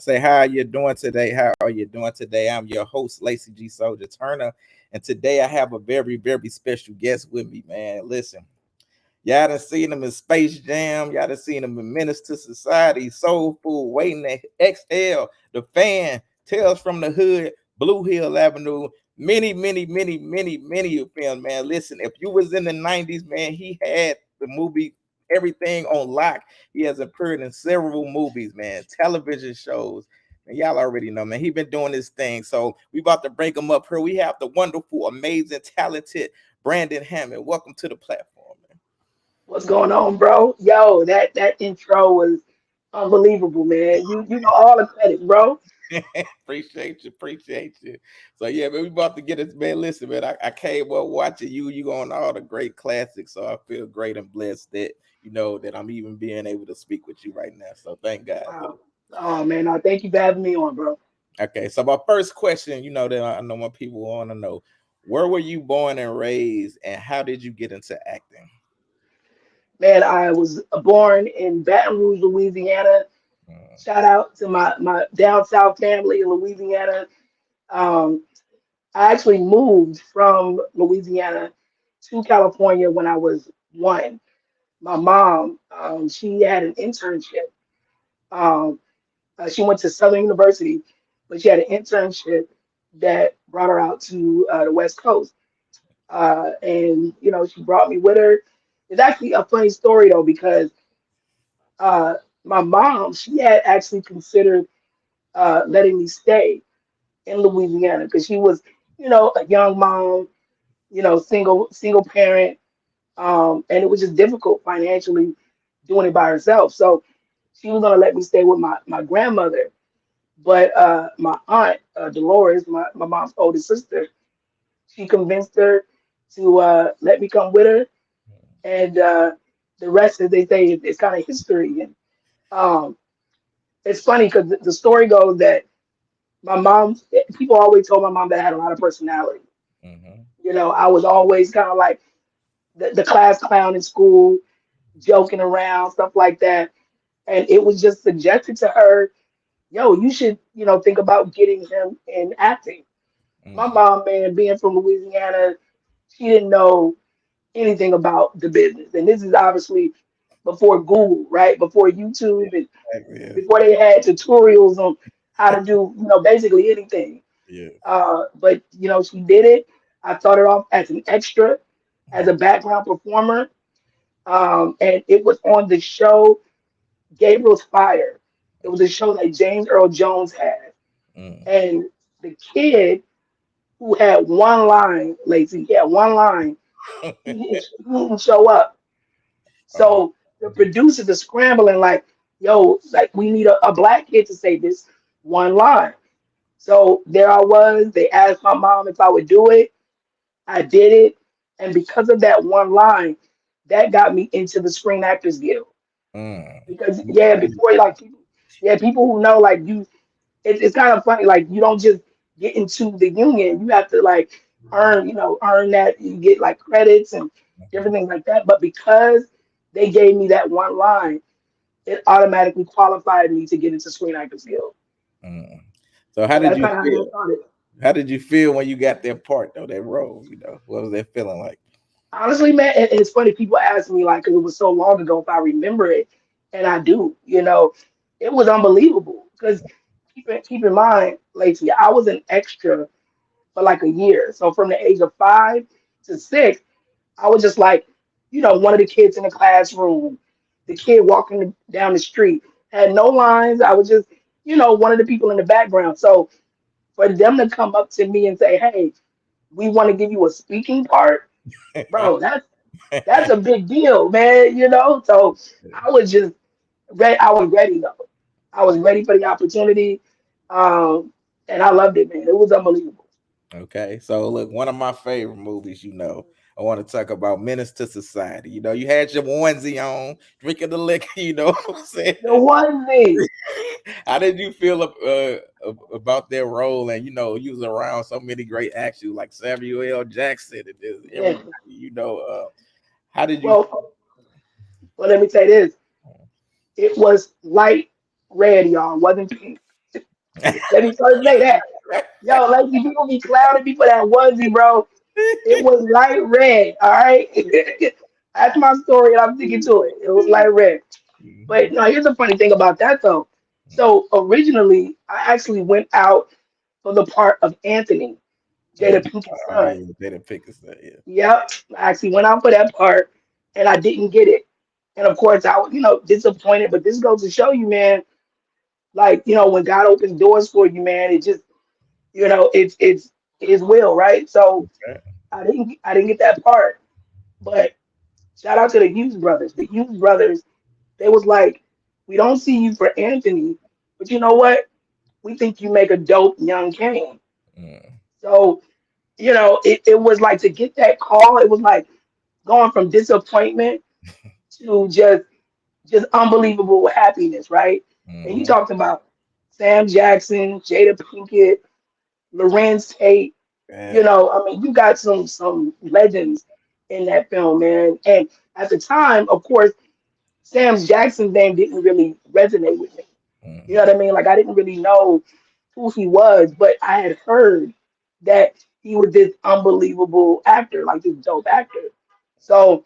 Say, how are you doing today? How are you doing today? I'm your host, Lacey G. Souldier Turner, and today I have a very, very special guest with me, man. Listen, y'all done seen him in Space Jam. Y'all done seen him in Menace to Society, Soul Food, Waiting to Exhale, The Fan, Tales from the Hood, Blue Hill Avenue, many films, man. Listen, if you was in the 90s, man, he had the movie everything on lock. He has appeared in several movies, man, television shows. And y'all already know, man, he been doing this thing. So we about to break him up here. We have the wonderful, amazing, talented Brandon Hammond. Welcome to the platform, man. What's going on, bro? Yo, that intro was unbelievable, man. You know all the credit, bro. appreciate you. So yeah, man, we about to get it, man. Listen, man, I came up watching you. You on all the great classics, so I feel great and blessed that that I'm even being able to speak with you right now. So thank God. Wow. Oh man, thank you for having me on, bro. Okay, so my first question, that I know my people want to know, where were you born and raised, and how did you get into acting? Man, I was born in Baton Rouge, Louisiana. Shout out to my down south family in Louisiana. Um, I actually moved from Louisiana to California when I was one. My mom, she had an internship. Um, she went to Southern University, but she had an internship that brought her out to the West Coast. And she brought me with her. It's actually a funny story though, because uh, my mom, she had actually considered letting me stay in Louisiana because she was, a young mom, single parent, and it was just difficult financially doing it by herself. So she was gonna let me stay with my grandmother, but my aunt Dolores, my mom's oldest sister, she convinced her to let me come with her, and the rest, as they say, is kind of history. And um, it's funny because the story goes that my mom, people always told my mom that I had a lot of personality. Mm-hmm. I was always kind of like the class clown in school, joking around, stuff like that. And it was just suggested to her, yo, you should, think about getting him in acting. My Mm-hmm. mom, man, being from Louisiana, she didn't know anything about the business. And this is obviously before Google, right? Before YouTube and Yeah. before they had tutorials on how to do, basically anything. Yeah. But she did it. I started off as an extra, as a background performer, and it was on the show Gabriel's Fire. It was a show that James Earl Jones had, Mm. and the kid who had one line, Lacey, he had one line. He didn't show up, Oh. so the producers are scrambling like, "Yo, like we need a black kid to say this one line." So there I was. They asked my mom if I would do it. I did it, and because of that one line, that got me into the Screen Actors Guild. Mm. Because yeah, before like people, yeah, people who know like you, it's kind of funny. Like you don't just get into the union; you have to like earn that. You get like credits and different things like that. But because they gave me that one line, it automatically qualified me to get into Screen Actors Guild. Mm. So how So did that's you kind of how feel? that started. How did you feel when you got that part though, that role? What was that feeling like? Honestly, man, it's funny. People ask me like, because it was so long ago, if I remember it, and I do. It was unbelievable. Because keep in mind, Lacey, I was an extra for like a year. So from the age of 5 to 6, I was just like, one of the kids in the classroom, the kid walking down the street, had no lines. I was just, one of the people in the background. So for them to come up to me and say, "Hey, we want to give you a speaking part," bro, that's a big deal, man. So I was just ready. I was ready though. I was ready for the opportunity. and I loved it, man. It was unbelievable. Okay, so look, one of my favorite movies, I want to talk about Menace to Society. You had your onesie on, drinking the liquor, what I'm saying? The one thing, How did you feel about their role? And, you was around so many great actors like Samuel L. Jackson and everybody, man. how did you Well, well, let me say this. It was light red, y'all. It wasn't pink. Let me first say that. Yo, like you people be clowning me for that onesie, bro. It was light red. All right. That's my story, and I'm sticking to it. It was light red. But Mhm. no, here's the funny thing about that though. So originally, I actually went out for the part of Anthony, Jada Mhm. Pinkett's Oh son. yeah, they didn't pick us up, yeah. Yep, I actually went out for that part, and I didn't get it. And of course, I was, disappointed. But this goes to show you, man, like, when God opens doors for you, man, it just, it's His will, right? So I didn't get that part. But shout out to the Hughes brothers. The Hughes brothers, they was like, we don't see you for Anthony, but you know what? We think you make a dope young Kane. Mm, So, it was like to get that call, it was like going from disappointment to just unbelievable happiness, right? And you mhm. talked about Sam Jackson, Jada Pinkett, Lorenz Tate. Yeah. I mean, you got some legends in that film, man. And at the time, of course, Sam Jackson's name didn't really resonate with me. You know Mhm. what I mean? Like I didn't really know who he was, but I had heard that he was this unbelievable actor, like this dope actor. So,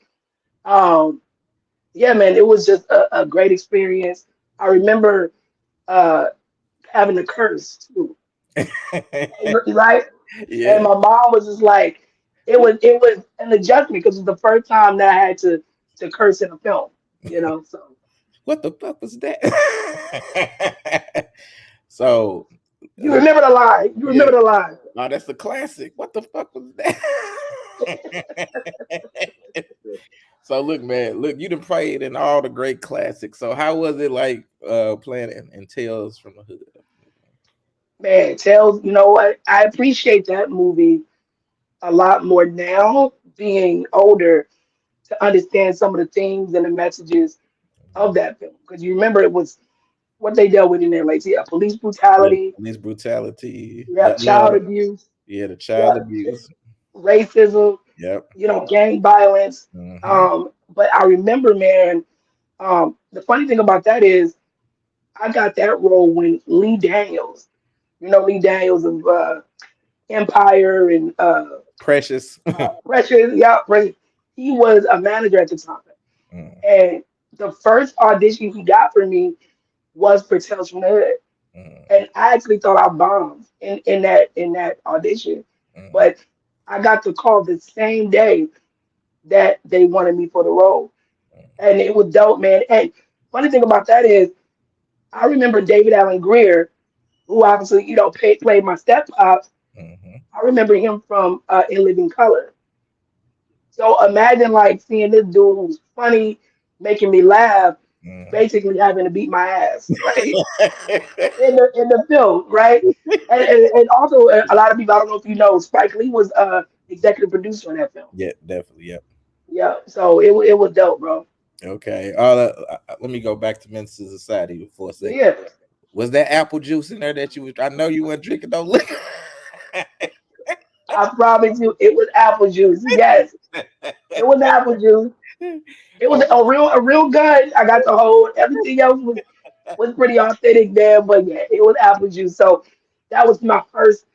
um, yeah, man, it was just a great experience. I remember uh, having a curse too, right? And Yeah. my mom was just like, it was an adjustment because it was the first time that I had to curse in a film, So What the fuck was that? So, you remember the line. You yeah. remember the line. Oh, that's a classic. What the fuck was that? So look, man, look, you done played in all the great classics. So how was it like playing in Tales from the Hood? Man, tells you know what? I appreciate that movie a lot more now, being older, to understand some of the themes and the messages of that film. Because you remember it was what they dealt with in there, like yeah, police Yeah, brutality, police brutality, yeah, child abuse, the child yeah, abuse. racism, Yep. gang violence. Hmm. But I remember, man, the funny thing about that is I got that role when Lee Daniels, Lee Daniels of Empire and Precious. Precious, yeah, Precious. He was a manager at the time. Mm, And the first audition he got for me was for Tales from the Hood. mm, And I actually thought I bombed in that audition. mm, But I got the call the same day that they wanted me for the role. And it was dope, man. And funny thing about that is I remember David Allen Greer, who obviously, played my step pops. mm, I remember him from In Living Color. So imagine like seeing this dude who's funny, making me laugh, mm, basically having to beat my ass, right? mm. In the film, right? And also a lot of people, I don't know if you know, Spike Lee was executive producer on that film. Yeah, definitely. Yep. Yeah, so it was dope, bro. Okay. Let me go back to Men's Society for a second. Yeah, Was that apple juice in there that you was? I know you weren't drinking no liquor. I promise you, it was apple juice. Yes, it was apple juice. It was a real gun. I got the whole. Everything else was pretty authentic there, but yeah, it was apple juice. So that was my first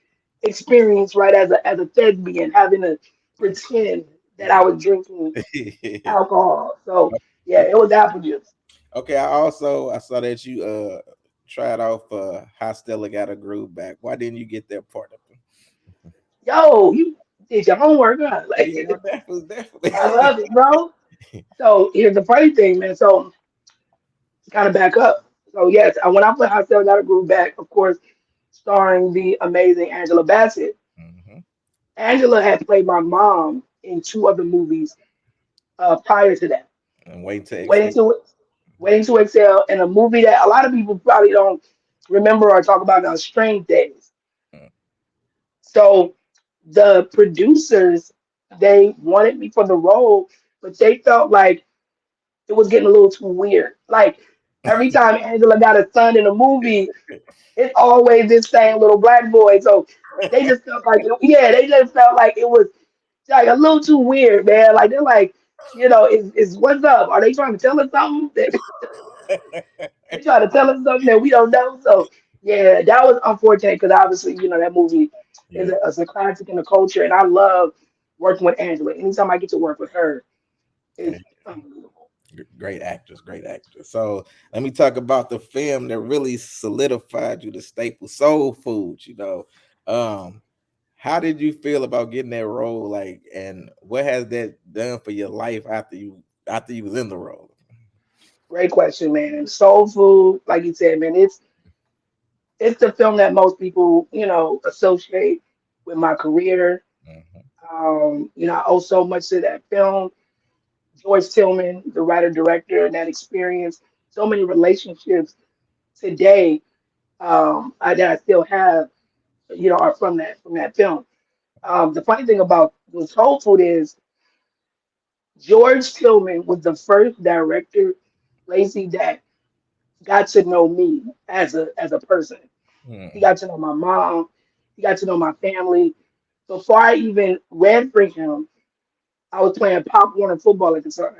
experience, right, as a thespian, having to pretend that I was drinking alcohol. So yeah, it was apple juice. Okay, I saw that you tried off How Stella Got a Groove Back. Why didn't you get that part of it? Yo, you did your homework, huh? Yeah, Like definitely. I love it, bro. So here's the funny thing, man. So to kind of back up. So yes, when I put I Still Got a Groove Back, of course, starring the amazing Angela Bassett. Hmm. Angela had played my mom in two other movies prior to that. And wait to Waiting exit. to Waiting to Excel, and a movie that a lot of people probably don't remember or talk about now, Strange Days. So the producers, they wanted me for the role, but they felt like it was getting a little too weird. Like every time Angela got a son in a movie, it's always this same little black boy. So they just felt like, yeah, they just felt like it was like a little too weird, man. Like they're like, is what's up? Are they trying to tell us something? They trying to tell us something that we don't know. So yeah, that was unfortunate because obviously, that movie Yeah. is a classic in the culture, and I love working with Angela. Anytime I get to work with her, Yeah. it's unbelievable. Great actress, great actress. So let me talk about the film that really solidified you the staple soul food. Um, how did you feel about getting that role? Like, and what has that done for your life after you was in the role? Great question, man. Soul Food, like you said, man, it's the film that most people, associate with my career. Mhm. I owe so much to that film. George Tillman, the writer director, and that experience, so many relationships today that I still have, are from that film. The funny thing about the Soul Food is George Tillman was the first director, Lacey, that got to know me as a person. He Mhm. got to know my mom. He got to know my family. Before I even read for him, I was playing Pop Warner football at the time,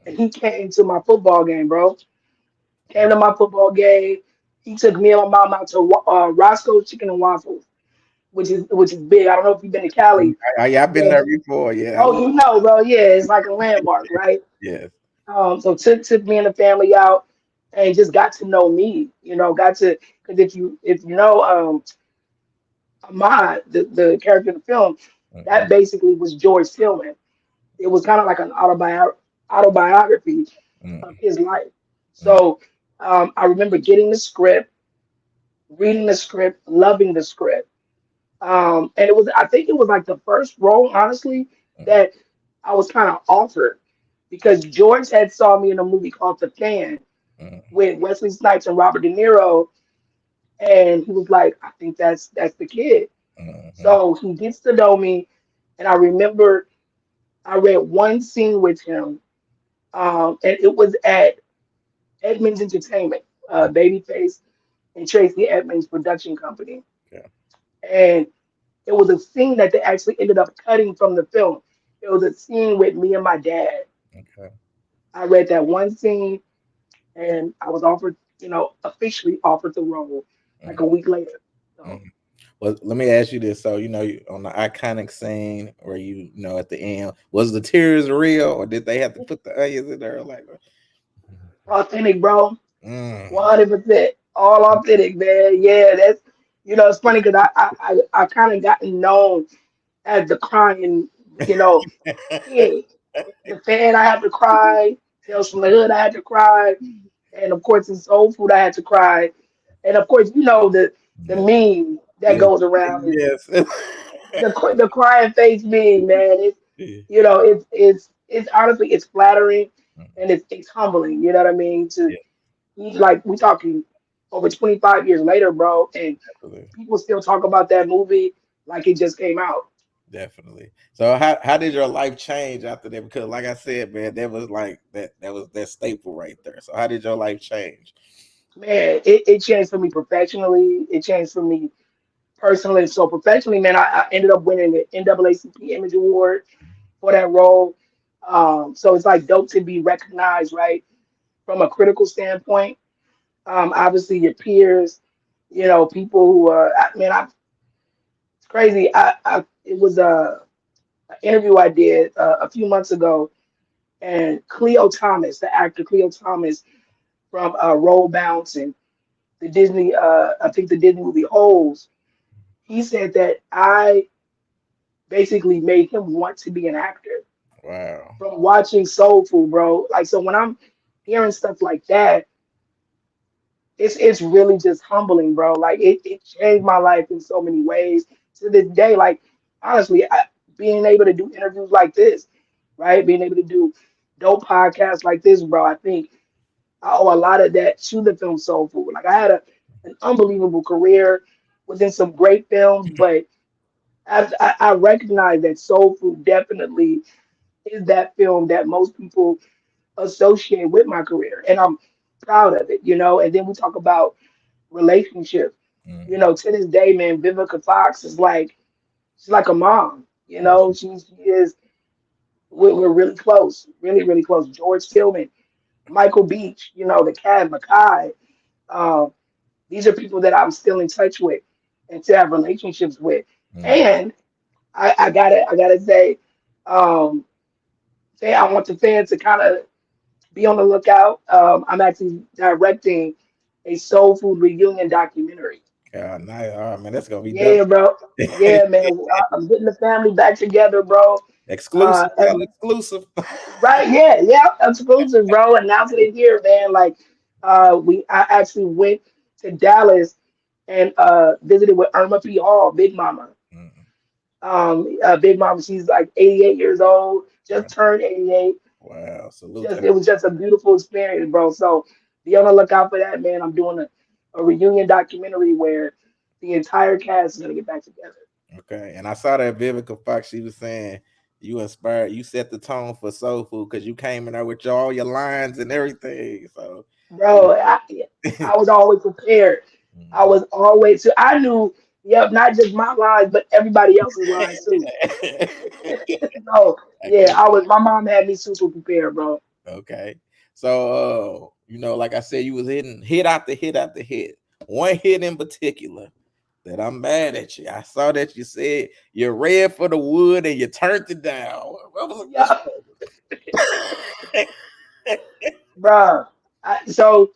and he came to my football game, bro. Came to my football game. He took me and my mom out to Roscoe's Chicken and Waffles, which is big. I don't know if you've been to Cali, Yeah, I've been but there before. Yeah, oh, bro, yeah, it's like a landmark, right? yes. So took me and the family out and just got to know me. Got to because if you know Ahmad, the character in the film, that Mhm. basically was George Tillman. It was kind of like an autobiography of Mhm. his life. So I remember getting the script, reading the script, loving the script. And I think it was like the first role, honestly, Mhm. that I was kind of offered because George had saw me in a movie called The Fan Mhm. with Wesley Snipes and Robert De Niro, and he was like, "I think that's the kid." Mhm. So he gets to know me, and I remember I read one scene with him, and it was at Edmonds Entertainment, Mhm. Babyface and Tracy Edmonds production company, Okay. and it was a scene that they actually ended up cutting from the film. It was a scene with me and my dad. Okay. I read that one scene, and I was offered, officially offered the role like a Mhm. week later. So, Mhm. Well, let me ask you this. So, on the iconic scene where at the end, was the tears real, or did they have to put the onions in there? Like, authentic, bro. mm, 100%. All authentic, man. Yeah, it's funny because I kind of gotten known as the crying, kid. The Fan, I had to cry. Tales from the Hood, I had to cry. And of course, in Soul Food, I had to cry. And of course, the yeah, meme that yes, goes around is yes. the crying face meme, man. Yeah, It's honestly it's flattering mm, and it's humbling. You know what I mean? yeah, Like we talking over 25 years later, bro, and definitely, people still talk about that movie like it just came out. definitely. So, how did your life change after that? Because, like I said, man, that was like that was that staple right there. So, how did your life change? Man, it changed for me professionally. It changed for me personally. So professionally, man, I ended up winning the NAACP Image Award for that role. So it's like dope to be recognized, right, from a critical standpoint. Obviously, your peers, people who it's crazy. It was an interview I did a few months ago, and Cleo Thomas, the actor Cleo Thomas from Roll Bounce and the Disney, I think the Disney movie Holes, he said that I basically made him want to be an actor Wow. from watching Soul Food, bro. Like, so when I'm hearing stuff like that, it's really just humbling, bro. Like, it changed my life in so many ways to this day. Like, honestly, being able to do interviews like this, right? Being able to do dope podcasts like this, bro. I think I owe a lot of that to the film Soul Food. Like, I had an unbelievable career within some great films, but I recognize that Soul Food definitely is that film that most people associate with my career, and I'm proud of it, you know. And then we talk about relationships. You Mhm. know, to this day, man, Vivica Fox is like she's like a mom. You know, she is. We're really close, really, really close. George Tillman, Michael Beach, you know, the Cad Mackay. Um, these are people that I'm still in touch with and to have relationships with. Mhm. And I gotta um, say I want the fans to kind of be on the lookout. I'm actually directing a soul food reunion documentary. Yeah, nice. All right, man, that's gonna be dope. Yeah, bro. Yeah, man. I'm getting the family back together, bro. Exclusive, And tell exclusive. right, yeah, yeah, exclusive, bro. Announcing it here, man. Like, I actually went to Dallas and visited with Irma P. Hall, Big Mama. Mhm. Big Mama, she's like 88 years old, just turned 88. Wow, salute to Just her. it was just a beautiful experience, bro. So be on the lookout for that, man. I'm doing a reunion documentary where the entire cast is gonna get back together. Okay, and I saw that Vivica Fox. She was saying you inspired, you set the tone for soul food because you came in there with all your lines and everything. So, Bro, I was always prepared. I Mhm. was always so I knew, yep, not just my lines, but everybody else's lines too. So I yeah, get I was my mom had me super prepared, bro. okay. So, like I said, you was hitting hit after hit after hit. One hit in particular that I'm mad at you. I saw that you said you read for the wood and you turned it down. What's Yeah, bro. So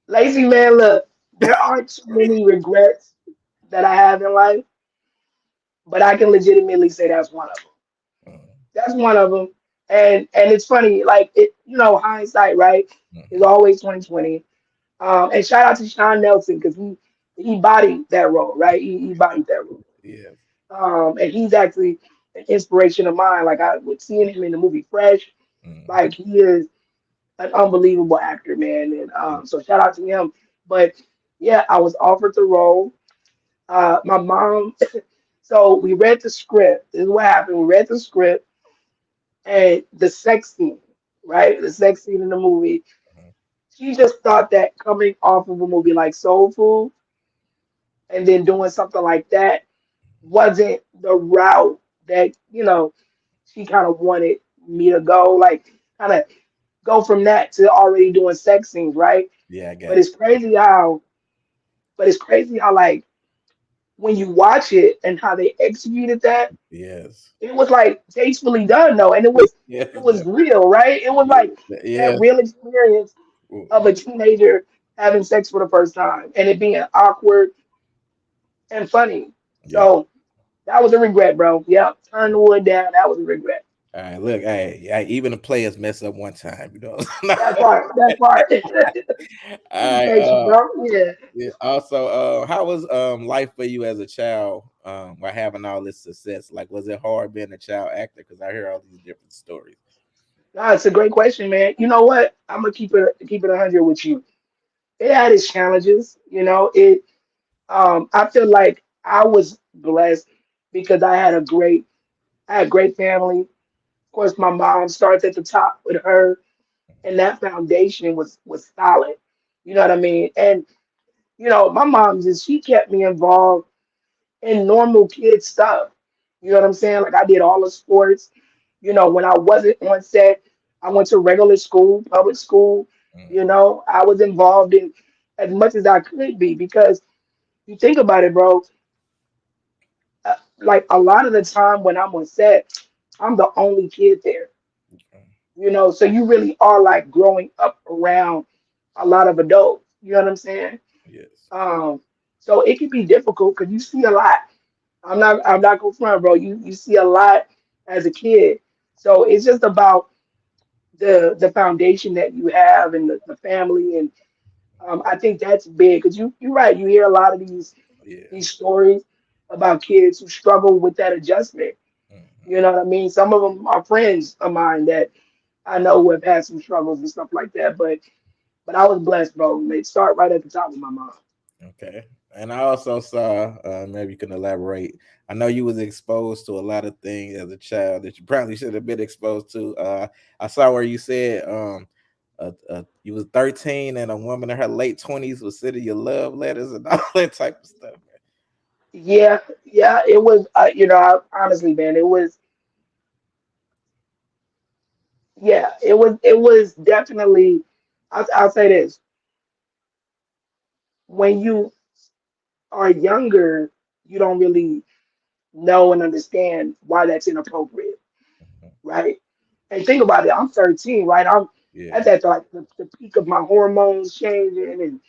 Lacey, man, look, there aren't too many regrets that I have in life, but I can legitimately say that's one of them. Mhm. That's one of them. And it's funny, like it, you know, hindsight, right, is Mhm. always 2020. And shout out to Sean Nelson because he bodied that role, right? He bodied that role. Yeah. And he's actually an inspiration of mine. Like I was seeing him in the movie Fresh, Mhm. like he is an unbelievable actor, man. And so shout out to him. But yeah, I was offered the role. My mom, so we read the script. This is what happened. We read the script and the sex scene, right? The sex scene in the movie. Mhm. She just thought that coming off of a movie like Soul Food and then doing something like that wasn't the route that, you know, she kind of wanted me to go. Like, kind of go from that to already doing sex scenes, right? Yeah, I But got it's crazy how, like, when you watch it and how they executed that, you. Yes. it was like tastefully done though, and Yes. it was real, right? It was like that Yes. real experience of a teenager having sex for the first time and it being awkward and funny. Yeah. So that was a regret, bro. Yep, turn the wood down. That was a regret. All right. Look, hey, even the players mess up one time. You know. That part. That part. All right. Appreciate you, bro. Yeah. Yeah. Also, how was life for you as a child? While having all this success, like, was it hard being a child actor? Because I hear all these different stories. No, it's a great question, man. You know what? I'm gonna keep it 100 with you. It had its challenges. You know, it. I feel like I was blessed because I had great family. Of course, my mom starts at the top with her, and that foundation was solid. You know what I mean? And you know, my mom just she kept me involved in normal kid stuff. You know what I'm saying? Like I did all the sports. You know, when I wasn't on set, I went to regular school, public school. You Mm. know, I was involved in as much as I could be because you think about it, bro. Like a lot of the time when I'm on set, I'm the only kid there. Okay. You know, so you really are like growing up around a lot of adults. You know what I'm saying? Yes. Um, so it can be difficult because you see a lot. I'm not gonna front, bro. You see a lot as a kid. So it's just about the foundation that you have and the family and I think that's big because you're right. You hear a lot of Yeah. these stories about kids who struggle with that adjustment. Mhm. You know what I mean? Some of them are friends of mine that I know who have had some struggles and stuff like that. But I was blessed, bro. They start right at the top with my mom. Okay. And I also saw, maybe you can elaborate. I know you was exposed to a lot of things as a child that you probably should have been exposed to. I saw where you said you was 13 and a woman in her late 20s was sending you love letters and all that type of stuff. Yeah, yeah, it was. Honestly, man, it was. Yeah, it was. It was definitely. I'll say this: when you are younger, you don't really know and understand why that's inappropriate, Man. right? And think about it. I'm 13, right? I'm Yeah. at that like the peak of my hormones changing, and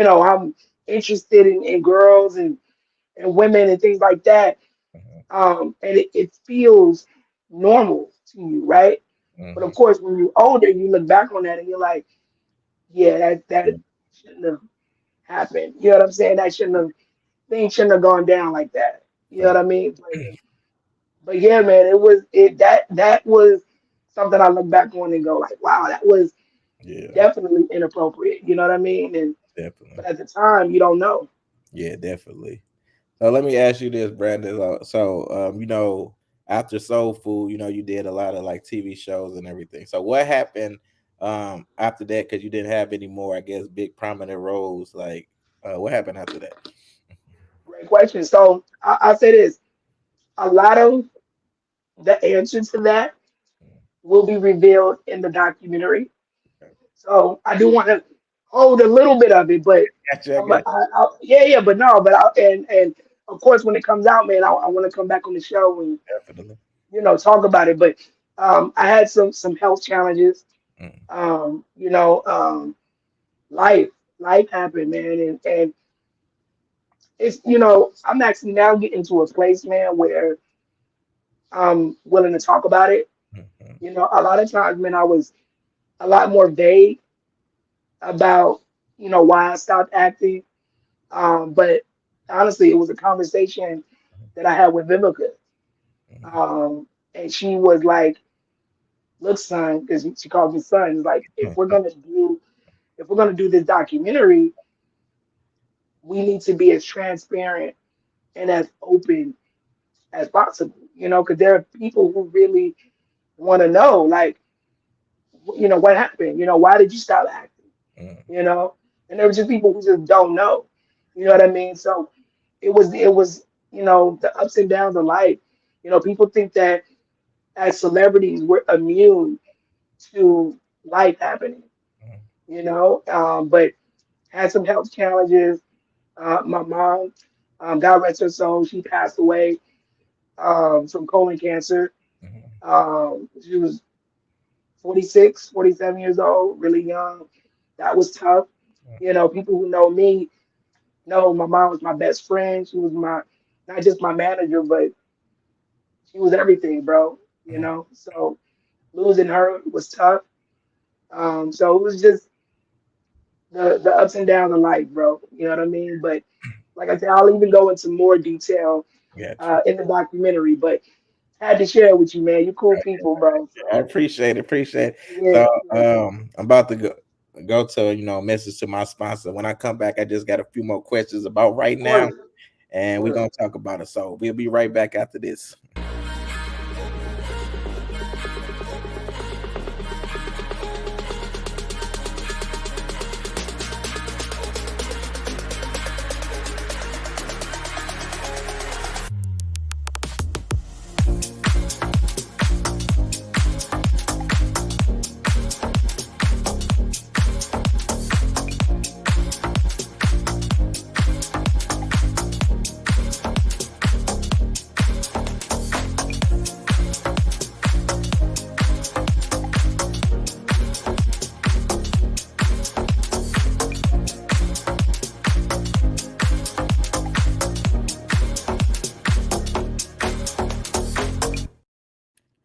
I'm interested in girls and women and things like that. Mhm, And it feels normal to you, right? But of mhm, course, when you're older, you look back on that and you're like, yeah, that mhm, shouldn't have happened. You know what I'm saying? That shouldn't have things shouldn't have gone down like that. You know what I fact. mean? But yeah, man, that was something I look back on and go like, wow, that was Yeah, definitely inappropriate. You know what I mean? And definitely. but at the time, you don't know. Yeah, definitely. So let me ask you this, Brandon. After Soul Food, you did a lot of like TV shows and everything. So what happened after that? Because you didn't have any more, I guess, big prominent roles. Like, what happened after that? Great question. So I'll say this: a lot of the answers to that will be revealed in the documentary. Okay. So I do want to hold a little bit of it, but Gotcha, I got yeah, yeah, but no, but and of course when it comes out, man, I want to come back on the show and you. Definitely. talk about it. But I had some health challenges. Mm, Um, you know, um, life life happened, man, and it's I'm actually now getting to a place, man, where I'm willing to talk about it. mhm, A lot of times, man, I was a lot more vague about why I stopped acting. But honestly, it was a conversation that I had with Vivica. mhm, And she was like, "Look, son," because she calls me son. Like, mhm, if we're gonna do this documentary, we need to be as transparent and as open as possible. Because there are people who really want to know, like, what happened. Why did you stop acting? mhm, You know, and there were just people who just don't know. You know what I mean? So it was the ups and downs of life. People think that as celebrities we're immune to life happening. mhm, But had some health challenges. My mom, God rest her soul, she passed away from colon cancer. mhm, She was 46, 47 years old, really young. That was tough. People who know me know my mom was my best friend. She was not just my manager, but she was everything, bro. mhm. So losing her was tough. So it was just the ups and downs of life, bro. You know what I mean? But like I said, I'll even go into more detail Gotcha. in the documentary. But had to share it with you, man. You cool people, bro. I So appreciate it. Appreciate it. yeah, So yeah, of I'm about to go to a message to my sponsor. When I come back, I just got a few more questions about right now, course, of and we're course. gonna talk about it. So we'll be right back after this.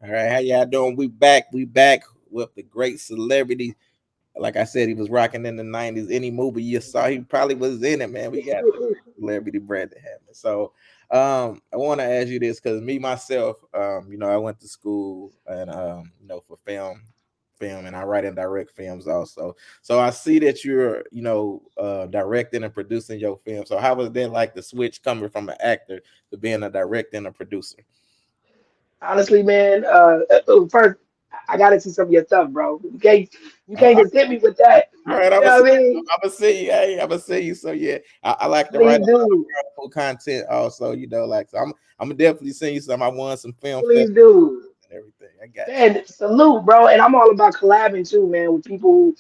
All right, how y'all doing? We back. We back with the great celebrity. Like I said, he was rocking in the '90s. Any movie you saw, he probably was in it, man. We got celebrity Brandon Hammond. So, I want to ask you this because me myself, I went to school and for film, and I write and direct films also. So I see that you're, directing and producing your film. So how was that like the switch coming from an actor to being a director and a producer? Honestly, man, first I gotta see some of your stuff, bro. You All can't right, just hit me with that. all right, You I'm gonna know see. what I mean? I'm gonna see you. Hey, I'm gonna see you. So yeah, I like to write Please a lot of do, powerful content. Also, like so, I'm gonna definitely send you some. I won some film please festivals do. and everything. I got you. Man, salute, bro. And I'm all about collabing too, man, with people who,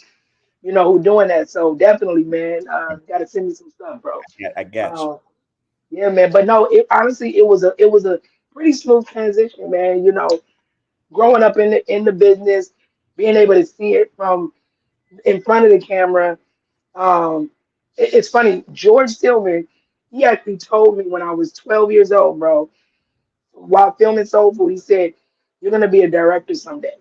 who doing that. So definitely, man, gotta send me some stuff, bro. I got you. Uh, yeah, man. But no, it honestly, it was a pretty smooth transition, man. Growing up in the business, being able to see it from in front of the camera. It's funny. George Stillman, he actually told me when I was 12 years old, bro, while filming Soul Food, he said, "You're gonna be a director someday."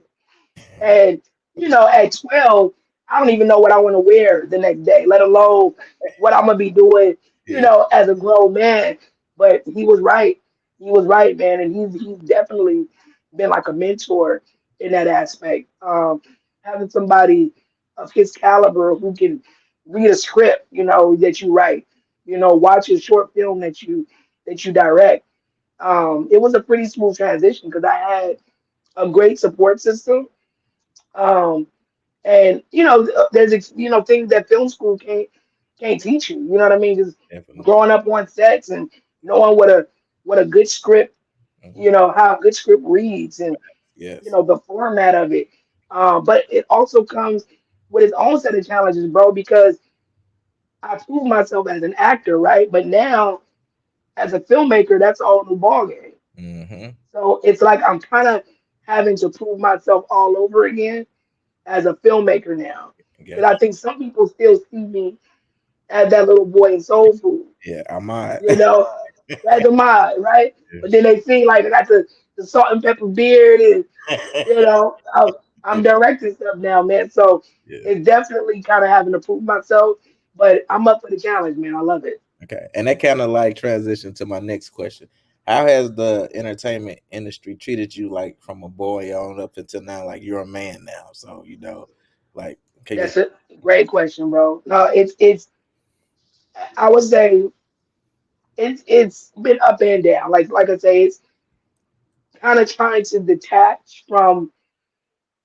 And at 12, I don't even know what I want to wear the next day, let alone what I'm gonna be doing, Yeah, as a grown man. But he was right. He was right, man, and he's definitely been like a mentor in that aspect. Having somebody of his caliber who can read a script, that you write, watch a short film that you direct. It was a pretty smooth transition because I had a great support system. Um, and there's things that film school can't teach you. You know what I mean? Just definitely. growing up on sets and knowing what a good script, Hmm. how a good script reads and Yes, the format of it. But it also comes with its own set of challenges, bro, because I proved myself as an actor, right? But now as a filmmaker, that's a whole new ballgame. hmm, So it's like I'm kind of having to prove myself all over again as a filmmaker now. Because got I think some people still see me as that little boy in Soul Food, you. Yeah, I might. you know, as a mod, right? But then they see like I got the salt and pepper beard, and I'm Yeah, directing stuff now, man. So yeah. it's definitely kind of having to prove myself, but I'm up for the challenge, man. I love it. Okay, and that kind of like transition to my next question. How has the entertainment industry treated you like from a boy on up until now? Like you're a man now, so like can you? That's a great question, bro. No, it's I would say it's been up and down. Like I say, it's kind of trying to detach from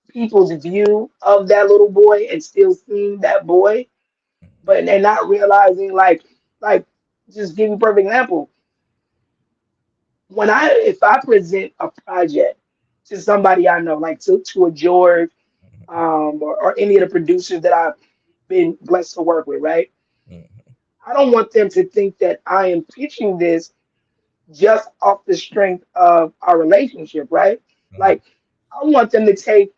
people's view of that little boy and still seeing that boy, but they're not realizing like just give you a perfect example. If I present a project to somebody I know, like to a George, or any of the producers that I've been blessed to work with, right? Mhm, I don't want them to think that I am pitching this just off the strength of our relationship, right? mhm, Like I want them to take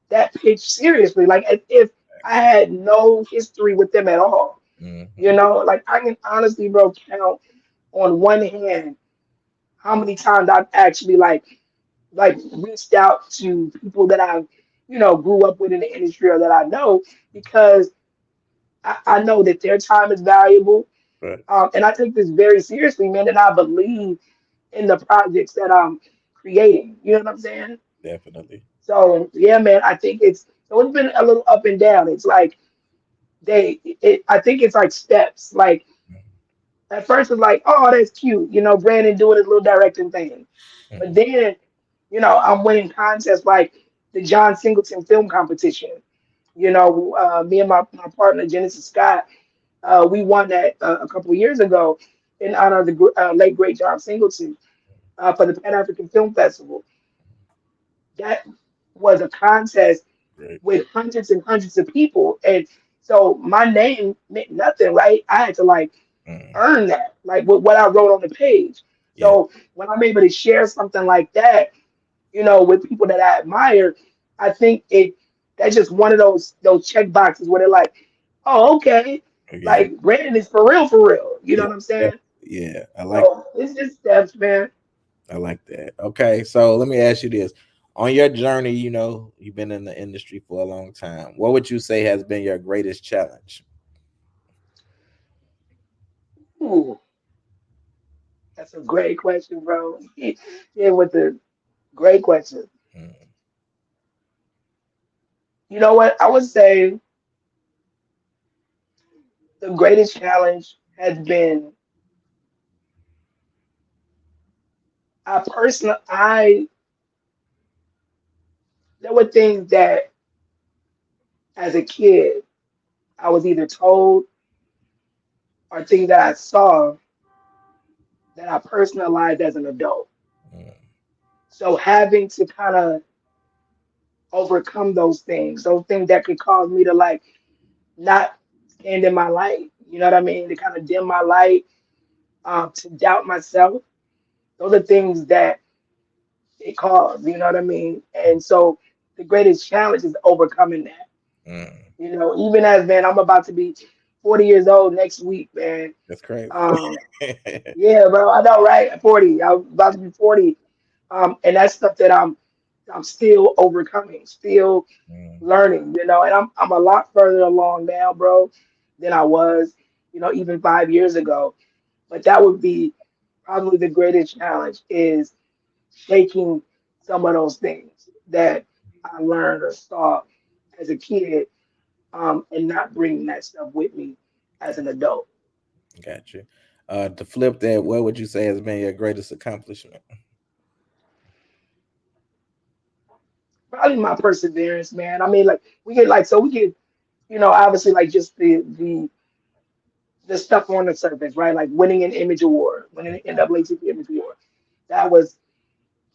that pitch seriously, like as if I had no history with them at all. mhm. Like I can honestly, bro, count on one hand how many times I've actually like reached out to people that I've grew up with in the industry or that I know because I know that their time is valuable, Right, and I take this very seriously, man, and I believe in the projects that I'm creating. You know what I'm saying? definitely. So yeah, man, it's been a little up and down. It's like I think it's like steps. Like at first it's like, oh, that's cute, Brandon doing his little directing thing. But Mhm, then, I'm winning contests like the John Singleton Film Competition. Me and my partner Genesis Scott, we won that a couple of years ago in honor of the late great John Singleton, for the Pan African Film Festival. That was a contest Great. with hundreds and hundreds of people, and so my name meant nothing, right? I had to like Mhm. earn that, like with what I wrote on the page. Yeah, So when I'm able to share something like that, with people that I admire, I think that's just one of those check boxes where they're like, oh, okay, yeah, like Brandon is for real, for real. You know yeah, what I'm saying? def- yeah. So it's just steps, man. I like that. Okay, so let me ask you this: on your journey, you've been in the industry for a long time. What would you say has been your greatest challenge? Ooh, that's a great question, bro. Yeah, with the great question. Mm, You know what? I would say the greatest challenge has been I there were things that as a kid I was either told or things that I saw that I personalized as an adult. Mm, So having to kind of overcome those things that could cause me to like not stand in my light. You know what I mean? To kind of dim my light, to doubt myself. Those are things that it caused. You know what I mean? And so the greatest challenge is overcoming that. mm. You know, even as man, I'm about to be 40 years old next week, man. That's crazy. Um, yeah, bro, I know, right? 40. I'm about to be 40. And that's stuff that I'm still overcoming, still Mm, learning, you know, and I'm a lot further along now, bro, than I was, you know, even 5 years ago. But that would be probably the greatest challenge is shaking some of those things that I learned or saw as a kid, and not bringing that stuff with me as an adult. got you. To flip that, what would you say has been your greatest accomplishment? Probably my perseverance, man. I mean, like we get, you know, obviously like just the stuff on the surface, right? Like winning an Image Award, winning an NAACP Image Award. That was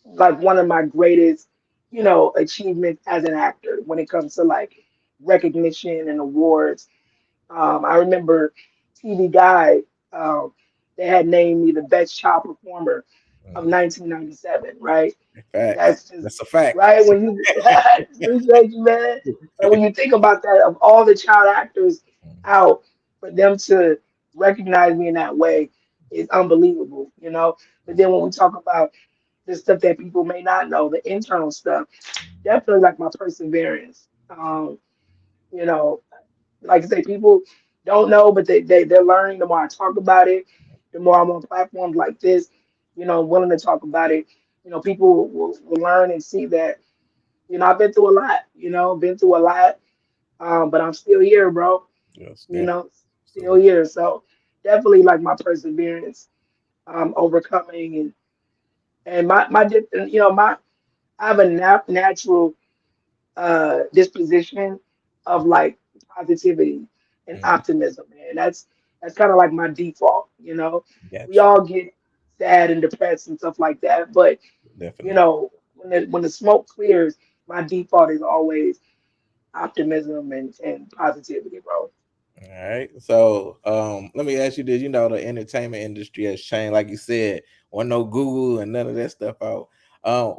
like one of my greatest, you know, achievements as an actor when it comes to like recognition and awards. I remember TV Guide, um, they had named me the best child performer of Mm, 1997, right? facts. That's just That's a fact. right when you appreciate you, man. And when you think about that, of all the child actors out, for them to recognize me in that way is unbelievable, you know. But then when we talk about the stuff that people may not know, the internal stuff, definitely like my perseverance. You know, like I say, people don't know, but they're learning. The more I talk about it, the more I'm on platforms like this, you know, willing to talk about it. You know, people will learn and see that, you know, I've been through a lot, you know, been through a lot, but I'm still here, bro. Yes, You definitely. know, still Absolutely. here. So definitely like my perseverance, overcoming and you know, I have a natural disposition of like positivity and Mm, optimism, man. That's kind of like my default, you know. We got you. all get sad and depressed and stuff like that, but you Definitely. know, when the smoke clears, my default is always optimism and positivity, bro. All right. So, let me ask you this. You know, the entertainment industry has changed, like you said, or no Google and none of that stuff out.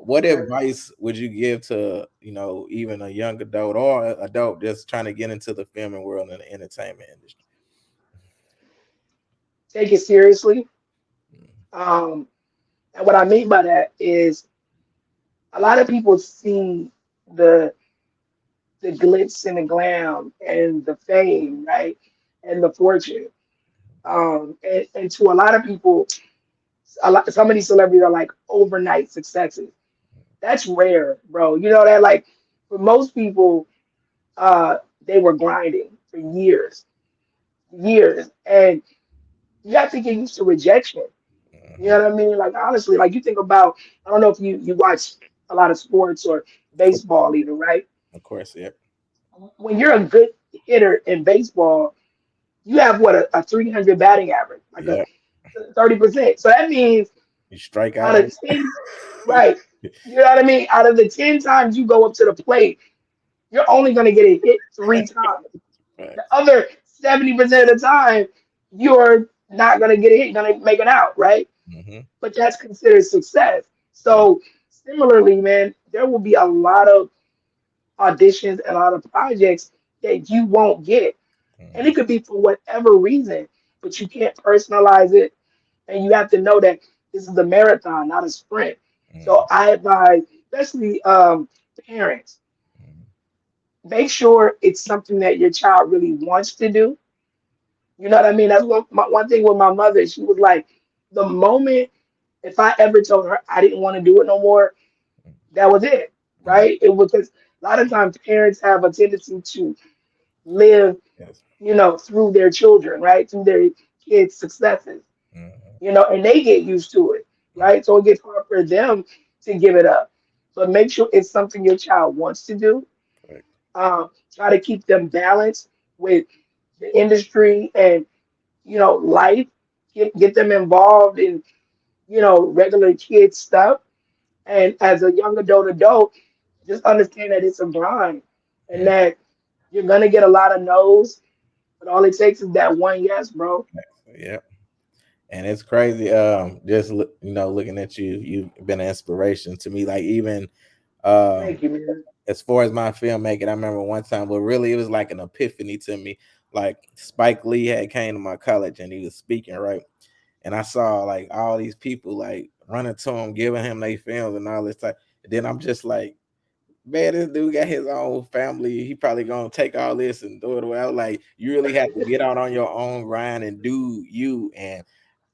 What Right. advice would you give to, even a young adult or a adult just trying to get into the filming world and the entertainment industry? Take it seriously. Mm, Um, and what I mean by that is a lot of people see the the glitz and the glam and the fame, right? And the fortune. And to a lot of people, some of these celebrities are like overnight successes. That's rare, bro. You know that like for most people, they were grinding for years, years, and you have to get used to rejection. You mhm. know what I mean? Like honestly, like you think about, I don't know if you watch a lot of sports or Of course, baseball even, right? of course, yep. When you're a good hitter in baseball, you have what a 300 batting average, like a Yep. 30%. So that means You strike out out every of 10, right? You know what I mean? Out of the 10 times you go up to the plate, you're only going to get a hit 3 times. The facts. other 70% of the time, you're not going to get a hit. You're going to make it out, right? Hmm. But that's considered success. Yeah. So similarly, man, there will be a lot of auditions and a lot of projects that you won't get. And it Mm, could be for whatever reason, but you can't personalize it. And you have to know that this is a marathon, not a sprint. So mm, I advise, especially parents, mm, make sure it's something that your child really wants to do. You know what I mean? That's one thing with my mother. She was like, the moment if I ever told her I didn't want to do it no more, that was it, mm, right? It was because A lot of times parents have a tendency to live, Yes. through their children, right? Through their kids' successes, Mhm. and they get used to it, Mhm. right? So it gets hard for them to give it up. But make sure it's something your child wants to do. Correct. Try to keep them balanced with the industry and, life. Get them involved in, regular kid stuff. And as a young adult, just understand that it's a grind and Mhm. that you're gonna get a lot of no's, but all it takes is that one yes, bro. Yeah. And it's crazy. Just looking at you, you've been an inspiration to me. Like even Thank um, you, man. as far as my filmmaking, I remember one time, but really it was like an epiphany to me. Like Spike Lee had came to my college and he was speaking, right? And I saw like all these people like running to him, giving him their films and all this stuff. And then I'm just like, man, this dude got his own family. He probably gonna take all this and throw it away. I was like, you really have to get out on your own grind and do you. And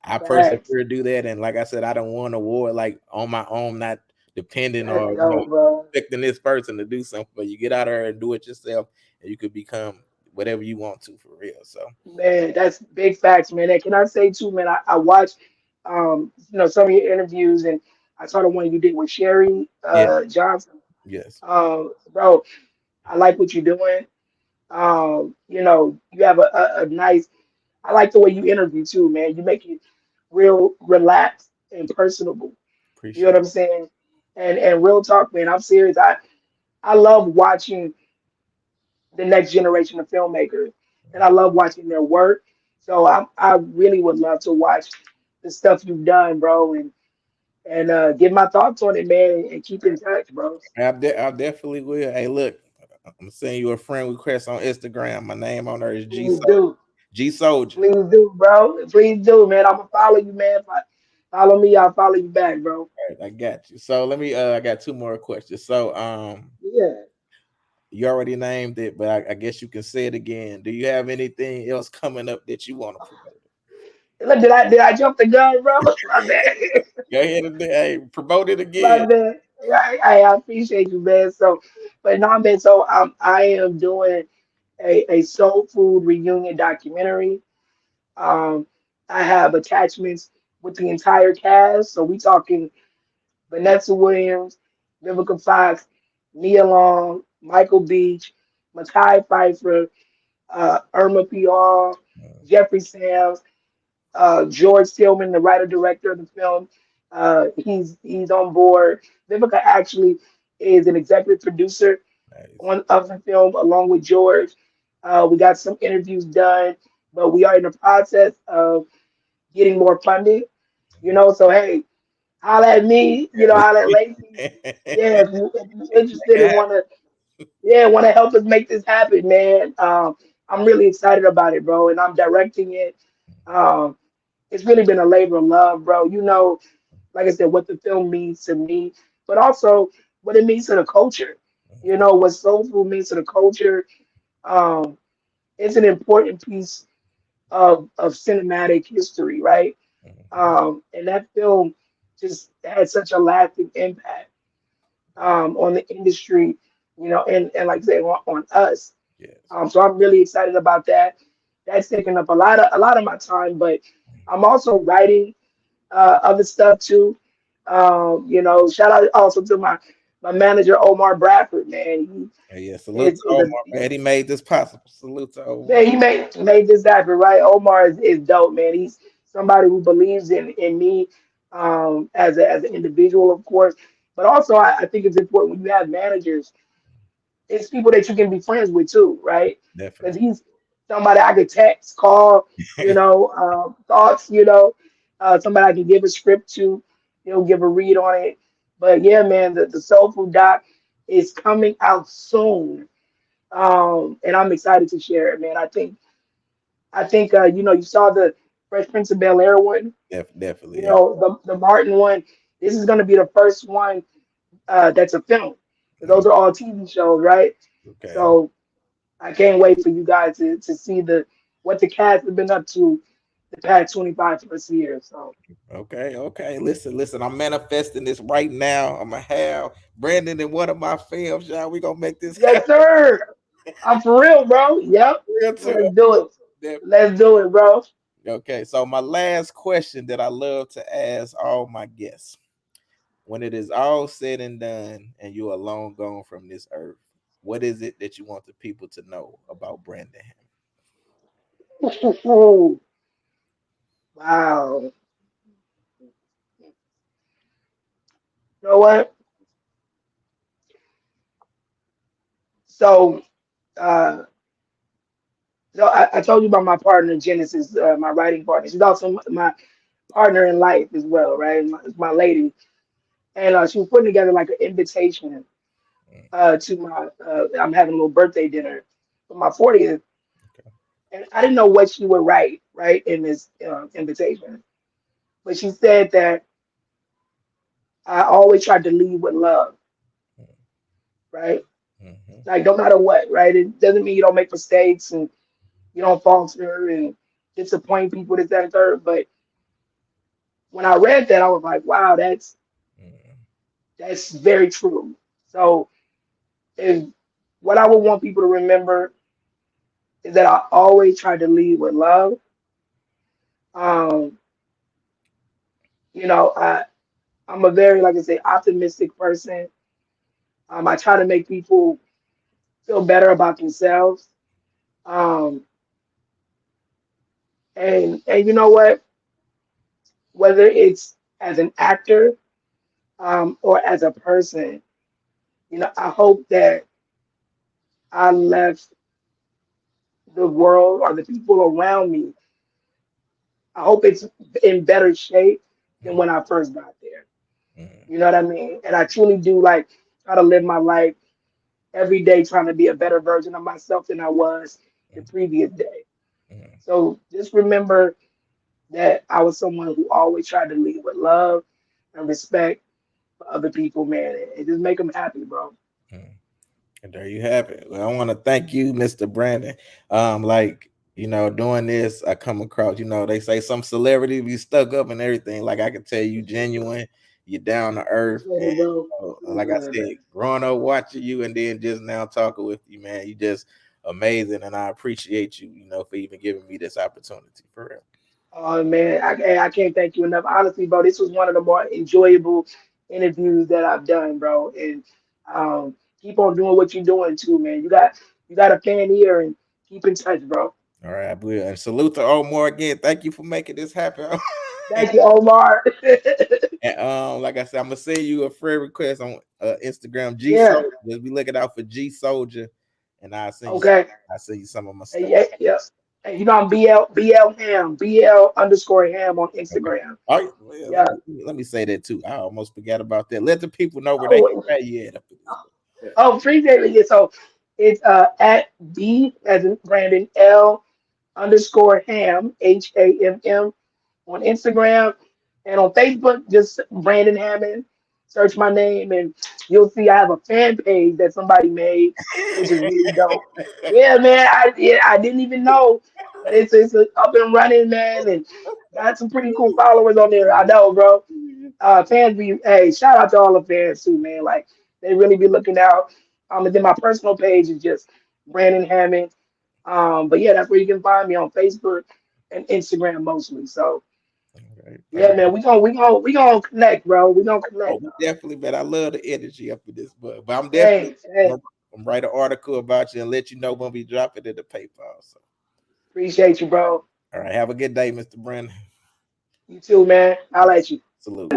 I Facts. persevere to do that. And like I said, I don't want a award like on my own, not depending That's or dope, bro. expecting this person to do something. But you get out there and do it yourself, and you could become whatever you want to for real. So Man, that's big facts, man. And can I say too, man, I watched some of your interviews and I saw the one you did with Sherry yeah, Johnson. yes, Bro, I like what you're doing. You have a nice I like the way you interview too, man. You make it real relaxed and personable. You know what appreciate I'm saying? And real talk, man. I'm serious. I love watching the next generation of filmmakers, and I love watching their work. So I really would love to watch the stuff you've done, bro, and give my thoughts on it, man, and keep in touch, bro. it. I definitely will. Hey, look, I'm sending you a friend request on Instagram. My name on there is Please do, G Soldier. please do, bro. Please do, man. I'm gonna follow you, man. If I follow me, I'll follow you back, bro. Right, I got you. So let me. I got two more questions. So Yeah. you already named it, but I guess you can say it again. Do you have anything else coming up that you want to promote? Look, did I jump the gun, bro? My bad. Go ahead and hey, promote it My again. bad. I appreciate you, man. So, but no, man. So I am doing a soul food reunion documentary. Um, I have attachments with the entire cast. So we talking Vanessa Williams, Vivica Fox, Nia Long, Michael Beach, Makai Pfeiffer, Irma PR, Jeffrey Sams, George Stillman, the writer director of the film. He's on board. Vivica actually is an executive producer Nice. on of the film along with George. We got some interviews done, but we are in the process of getting more funding. So hey, holla at me. Holla at Lacey. Yeah, if you're interested and want to help us make this happen, man. I'm really excited about it, bro, and I'm directing it. Um, it's really been a labor of love, bro. Like I said, what the film means to me, but also what it means to the culture. What soul food means to the culture. Um, it's an important piece of cinematic history, right? And that film just had such a lasting impact on the industry, and like I say, on us. Yes. So I'm really excited about that. That's taking up a lot of my time, but I'm also writing other stuff too. Shout out also to my manager Omar Bradford, man. Hey, yeah. He Salute is, to is a Omar, man. He made this possible. Salute to Omar. man. He made this happen, right? Omar is dope, man. He's somebody who believes in me as an individual, of course, but also I think it's important when you have managers, it's people that you can be friends with too, right? Because Definitely. he's somebody I could text, call, thoughts, somebody I can give a script to, give a read on it. But yeah, man, the Soul Food doc is coming out soon, and I'm excited to share it, man. I think you saw the Fresh Prince of Bel Air one, Definitely. Yeah. the Martin one. This is going to be the first one that's a film. 'Cause Oh, those are all TV shows, right? okay. So I can't wait for you guys to see what the cast has been up to the past 25 plus years. So Okay. Listen. I'm manifesting this right now. I'm gonna have Brandon in one of my films, y'all. We gonna make this yes, happen. sir. I'm for real, bro. Yep. Real too. Let's do it. Let's do it, bro. Okay, so my last question that I love to ask all my guests: when it is all said and done, and you are long gone from this earth, what is it that you want the people to know about Brandon? Wow. You know what? So, uh, I told you about my partner Genesis, my writing partner. She's also my partner in life as well, right? My lady, and she was putting together like an invitation to my. I'm having a little birthday dinner for my 40th, and I didn't know what she would write right in this invitation, but she said that I always tried to lead with love, right? Mm-hmm. Like no matter what, right? It doesn't mean you don't make mistakes and you don't falter and disappoint people, this, that, and third. But when I read that, I was like, wow, that's very true. So if what I would want people to remember is that I always try to lead with love. Um, I'm a very, like I say, optimistic person. I try to make people feel better about themselves. Um, and you know what? Whether it's as an actor or as a person, I hope that I left the world or the people around me. I hope it's in better shape than when I first got there. Mm-hmm. You know what I mean? And I truly do like try to live my life every day trying to be a better version of myself than I was the previous day. Mm-hmm. So just remember that I was someone who always tried to lead with love and respect for other people, man, and just make them happy, bro. Mm-hmm. And there you have it. Well, I want to thank you, Mr. Brandon. Like, doing this, I come across, they say some celebrity be stuck up and everything. Like I can tell you genuine, you're down to earth. Appreciate And it, bro. I'm like I glad, said, man. growing up watching you and then just now talking with you, man, you just amazing. And I appreciate you, for even giving me this opportunity for real. Oh man, I can't thank you enough. Honestly, bro, this was one of the more enjoyable interviews that I've done, bro. And keep on doing what you're doing too, man. You got a fan here, and keep in touch, bro. All right, I will. And salute to Omar again. Thank you for making this happen. Thank you, Omar. And like I said, I'm gonna send you a friend request on Instagram. G Yeah. Soldier. Just be looking out for G Soldier, and Okay. I'll send you some of my Hey, stuff. yeah, yeah. Hey, I'm BL Ham, BL underscore Ham on Okay. Instagram. All right. Well, Yeah. let me say that too. I almost forgot about that. Let the people know where they can Oh, pay you at. appreciate it. Yeah, so it's at B as in Brandon L underscore Ham HAMM on Instagram and on Facebook. Just Brandon Hammond. Search my name and you'll see I have a fan page that somebody made, which is really dope. Yeah, man. I didn't even know, but it's up and running, man, and got some pretty cool followers on there. I know, bro. Fans be hey, shout out to all the fans too, man. Like they really be looking out. And then my personal page is just Brandon Hammond. But yeah, that's where you can find me on Facebook and Instagram mostly. So All yeah, right. man, we gonna connect, bro. We gonna Oh, connect. we definitely, man. I love the energy up in this book. But I'm definitely Thanks. Hey, gonna write an article about you and let you know when we drop it in the paper. Also. appreciate you, bro. All right. Have a good day, Mr. Brandon. You too, man. I'll let you. Salute.